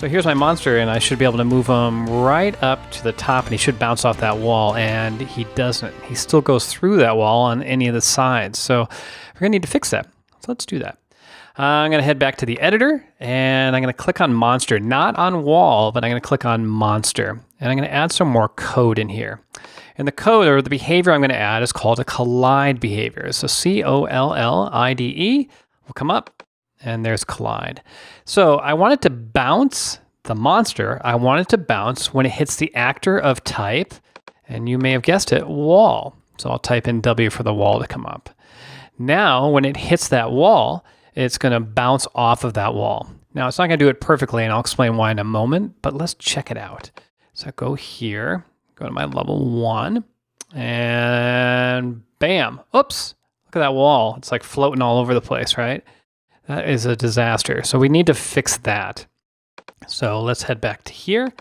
So here's my monster, and I should be able to move him right up to the top, and he should bounce off that wall, and he doesn't. He still goes through that wall on any of the sides. So we're going to need to fix that. So let's do that. I'm going to head back to the editor, and I'm going to click on monster, not on wall, but I'm going to click on monster, and I'm going to add some more code in here. And the code, or the behavior I'm going to add, is called a collide behavior. So COLLIDE will come up, and there's collide. So I want it to bounce the monster. I want it to bounce when it hits the actor of type, and you may have guessed it, wall. So I'll type in W for the wall to come up. Now, when it hits that wall, it's going to bounce off of that wall. Now, it's not going to do it perfectly, and I'll explain why in a moment, but let's check it out. So I go here, go to my level 1, and bam. Oops, look at that wall. It's like floating all over the place, right? That is a disaster. So we need to fix that. So let's head back to here,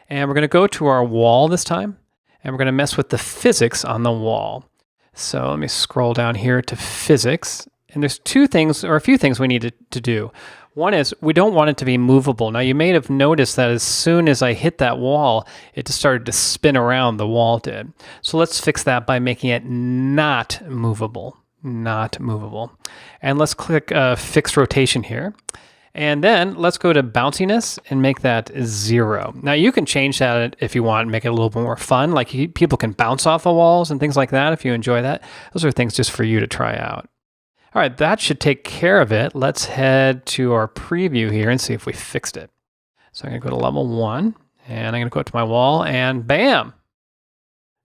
and we're going to go to our wall this time, and we're going to mess with the physics on the wall. So let me scroll down here to physics, and there's two things, or a few things we need to do. One is we don't want it to be movable. Now you may have noticed that as soon as I hit that wall, it just started to spin around, the wall did. So let's fix that by making it not movable. Not movable. And let's click fixed rotation here. And then let's go to bounciness and make that 0. Now you can change that if you want and make it a little bit more fun. Like people can bounce off of walls and things like that if you enjoy that. Those are things just for you to try out. All right, that should take care of it. Let's head to our preview here and see if we fixed it. So I'm going to go to level 1, and I'm going to go up to my wall, and bam!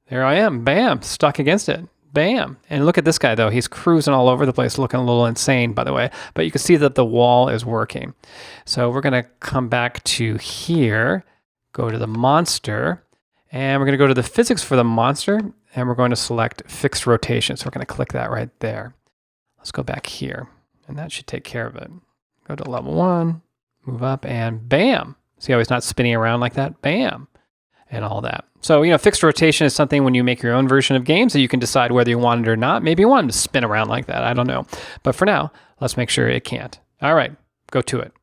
There I am, bam, stuck against it. Bam. And look at this guy, though. He's cruising all over the place, looking a little insane, by the way. But you can see that the wall is working. So we're going to come back to here, go to the monster, and we're going to go to the physics for the monster, and we're going to select fixed rotation. So we're going to click that right there. Let's go back here, and that should take care of it. Go to level 1, move up, and bam. See how he's not spinning around like that? Bam. And all that. So, fixed rotation is something when you make your own version of games that you can decide whether you want it or not. Maybe you want him to spin around like that. I don't know. But for now, let's make sure it can't. All right, go to it.